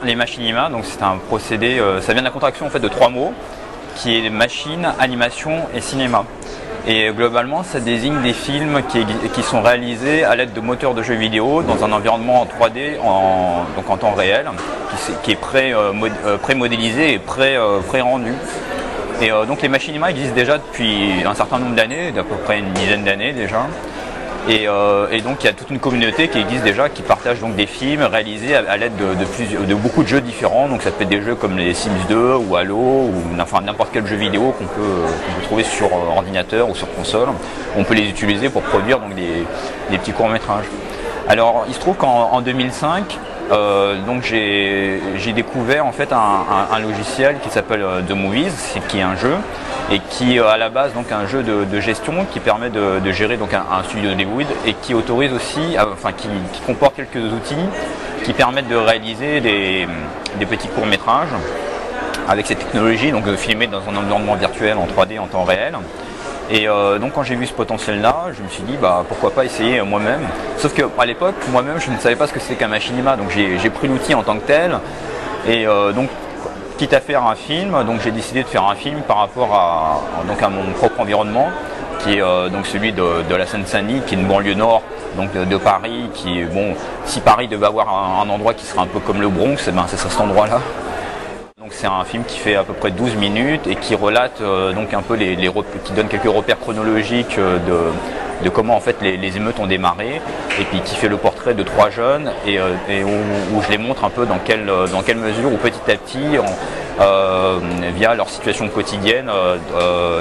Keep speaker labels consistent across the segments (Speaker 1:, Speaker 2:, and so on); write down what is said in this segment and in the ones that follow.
Speaker 1: Les machinima, donc c'est un procédé, ça vient de la contraction en fait de trois mots, qui est machine, animation et cinéma. Et globalement, ça désigne des films qui sont réalisés à l'aide de moteurs de jeux vidéo dans un environnement en 3D, donc en temps réel, qui est pré-modélisé et pré-rendu. Et donc les machinima existent déjà depuis un certain nombre d'années, d'à peu près une dizaine d'années déjà. Et donc il y a toute une communauté qui existe déjà, qui partage donc des films réalisés à l'aide de beaucoup de jeux différents. Donc ça peut être des jeux comme les Sims 2 ou Halo ou enfin n'importe quel jeu vidéo qu'on peut trouver sur ordinateur ou sur console. On peut les utiliser pour produire donc des petits courts-métrages. Alors il se trouve qu'en 2005, donc j'ai découvert en fait un logiciel qui s'appelle The Movies, qui est un jeu et qui à la base donc un jeu de gestion qui permet de gérer donc un studio d'Hollywood et qui autorise aussi, enfin qui comporte quelques outils qui permettent de réaliser des petits courts-métrages avec cette technologie, donc de filmer dans un environnement virtuel en 3D en temps réel. Et donc quand j'ai vu ce potentiel-là, je me suis dit bah pourquoi pas essayer moi-même. Sauf qu'à l'époque, moi-même, je ne savais pas ce que c'était qu'un machinima, donc j'ai pris l'outil en tant que tel. Et donc quitte à faire un film, donc j'ai décidé de faire un film par rapport à mon propre environnement, qui est donc celui de la Seine-Saint-Denis, qui est une banlieue nord donc de Paris, qui est bon, si Paris devait avoir un endroit qui serait un peu comme le Bronx, eh ben, ce serait cet endroit-là. Donc c'est un film qui fait à peu près 12 minutes et qui relate donc un peu qui donne quelques repères chronologiques de comment en fait les émeutes ont démarré, et puis qui fait le portrait de trois jeunes et où je les montre un peu dans quelle mesure où petit à petit via leur situation quotidienne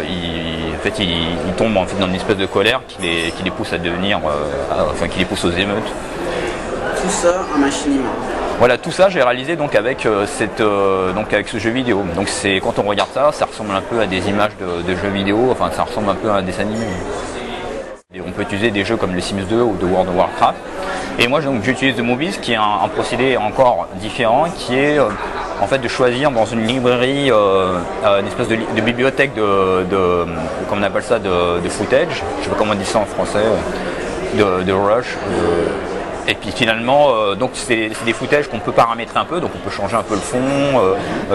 Speaker 1: ils tombent en fait dans une espèce de colère qui les pousse à devenir enfin qui les pousse aux émeutes.
Speaker 2: Tout ça en machinima.
Speaker 1: Voilà, tout ça j'ai réalisé donc avec avec ce jeu vidéo. Donc c'est quand on regarde ça, ça ressemble un peu à des images de jeux vidéo, enfin ça ressemble un peu à un dessin animé. Et on peut utiliser des jeux comme les Sims 2 ou de World of Warcraft. Et moi donc j'utilise The Movies, qui est un procédé encore différent, qui est en fait de choisir dans une librairie une espèce de bibliothèque comme on appelle ça, de footage, je sais pas comment on dit ça en français, de rush. Et puis finalement, donc c'est des footages qu'on peut paramétrer un peu, donc on peut changer un peu le fond,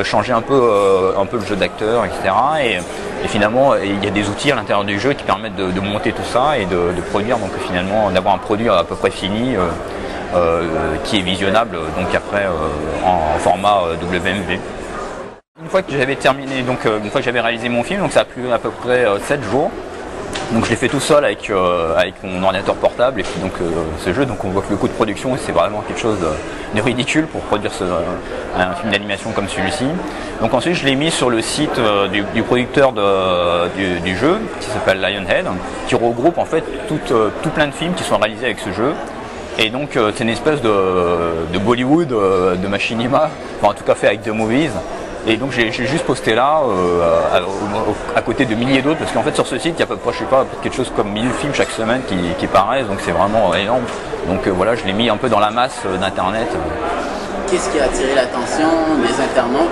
Speaker 1: changer un peu le jeu d'acteur, etc. Et finalement, il y a des outils à l'intérieur du jeu qui permettent de monter tout ça et de produire, donc finalement d'avoir un produit à peu près fini qui est visionnable donc après en format WMV. Une fois que j'avais terminé, donc une fois que j'avais réalisé mon film, donc ça a pris à peu près 7 jours. Donc je l'ai fait tout seul avec mon ordinateur portable, et puis donc ce jeu, donc on voit que le coût de production c'est vraiment quelque chose de ridicule pour produire un film d'animation comme celui-ci. Donc ensuite je l'ai mis sur le site du producteur du jeu, qui s'appelle Lionhead, qui regroupe en fait tout plein de films qui sont réalisés avec ce jeu. Et donc c'est une espèce de Bollywood, de machinima, enfin en tout cas fait avec The Movies. Et donc j'ai juste posté là, à côté de milliers d'autres, parce qu'en fait sur ce site il y a à peu près, je sais pas, quelque chose comme 1000 films chaque semaine qui paraissent, donc c'est vraiment énorme. Donc voilà, je l'ai mis un peu dans la masse d'internet.
Speaker 2: Qu'est-ce qui a attiré l'attention des internautes?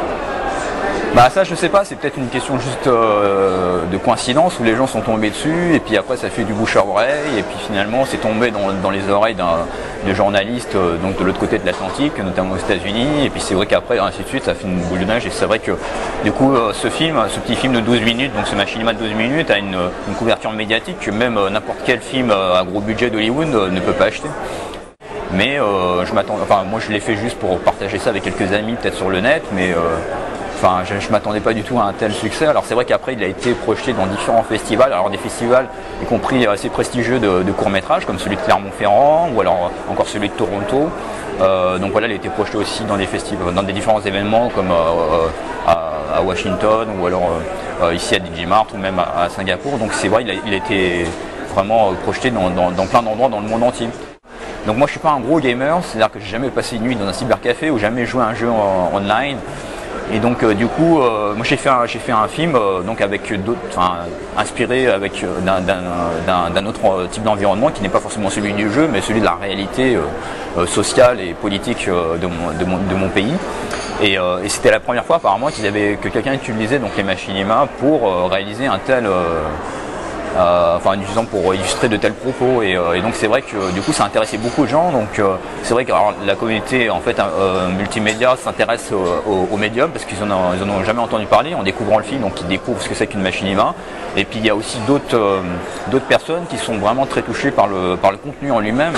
Speaker 1: Bah ça je sais pas, c'est peut-être une question juste de coïncidence où les gens sont tombés dessus et puis après ça fait du bouche à oreille et puis finalement c'est tombé dans les oreilles de journalistes donc de l'autre côté de l'Atlantique, notamment aux États-Unis, et puis c'est vrai qu'après ainsi de suite ça fait une boule de neige. Et c'est vrai que du coup ce petit film de 12 minutes, donc ce machinima de 12 minutes a une couverture médiatique que même n'importe quel film à gros budget d'Hollywood ne peut pas acheter. Mais moi je l'ai fait juste pour partager ça avec quelques amis peut-être sur le net, mais enfin, je ne m'attendais pas du tout à un tel succès. Alors c'est vrai qu'après il a été projeté dans différents festivals, alors des festivals y compris assez prestigieux de courts-métrages comme celui de Clermont-Ferrand ou alors encore celui de Toronto. Donc voilà, il a été projeté aussi dans des festivals, dans des différents événements comme à Washington ou alors ici à Digimart ou même à Singapour. Donc c'est vrai, il a été vraiment projeté dans plein d'endroits dans le monde entier. Donc moi je suis pas un gros gamer, c'est-à-dire que j'ai jamais passé une nuit dans un cybercafé ou jamais joué à un jeu online. Et donc du coup, moi j'ai fait un film donc avec inspiré avec d'un autre type d'environnement qui n'est pas forcément celui du jeu, mais celui de la réalité sociale et politique de mon pays. Et c'était la première fois apparemment que quelqu'un utilisait donc les machinima pour réaliser un tel enfin disons pour illustrer de tels propos et donc c'est vrai que du coup ça a intéressé beaucoup de gens. Donc c'est vrai que alors, la communauté en fait multimédia s'intéresse au médium parce qu'ils en ont jamais entendu parler en découvrant le film, donc ils découvrent ce que c'est qu'une machinima. Et puis il y a aussi d'autres personnes qui sont vraiment très touchées par le contenu en lui-même.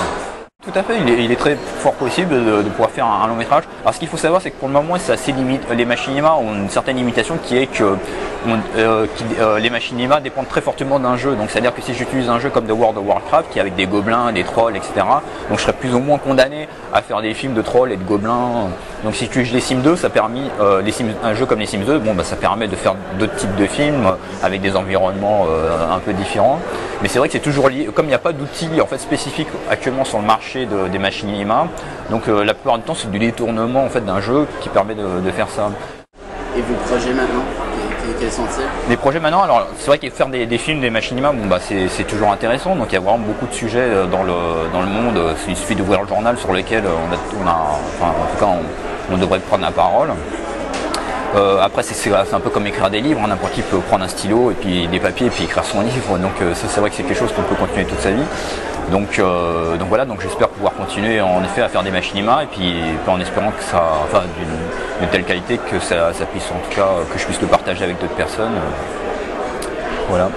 Speaker 1: Tout à fait, il est très fort possible de pouvoir faire un long métrage. Alors ce qu'il faut savoir, c'est que pour le moment, c'est assez limite. Les machinima ont une certaine limitation qui est que les machinima dépendent très fortement d'un jeu. Donc c'est-à-dire que si j'utilise un jeu comme The World of Warcraft, qui est avec des gobelins, des trolls, etc., donc je serais plus ou moins condamné à faire des films de trolls et de gobelins. Donc si tu utilises les Sims 2, ça permet, un jeu comme les Sims 2, bon, bah, ça permet de faire d'autres types de films avec des environnements un peu différents. Mais c'est vrai que c'est toujours lié, comme il n'y a pas d'outils en fait spécifiques actuellement sur le marché des machinima, donc la plupart du temps c'est du détournement en fait d'un jeu qui permet de faire ça.
Speaker 2: Et vos projets maintenant, quels sont-ils?
Speaker 1: Les projets maintenant, alors c'est vrai que faire des films des machinima, bon bah c'est toujours intéressant, donc il y a vraiment beaucoup de sujets dans le monde. Il suffit d'ouvrir le journal sur lequel enfin en tout cas on devrait prendre la parole. Après c'est un peu comme écrire des livres, n'importe qui peut prendre un stylo et puis des papiers et puis écrire son livre, donc ça c'est vrai que c'est quelque chose qu'on peut continuer toute sa vie. Donc voilà, donc j'espère pouvoir continuer en effet à faire des machinima et puis en espérant que ça, enfin d'une telle qualité que ça puisse en tout cas que je puisse le partager avec d'autres personnes. Voilà.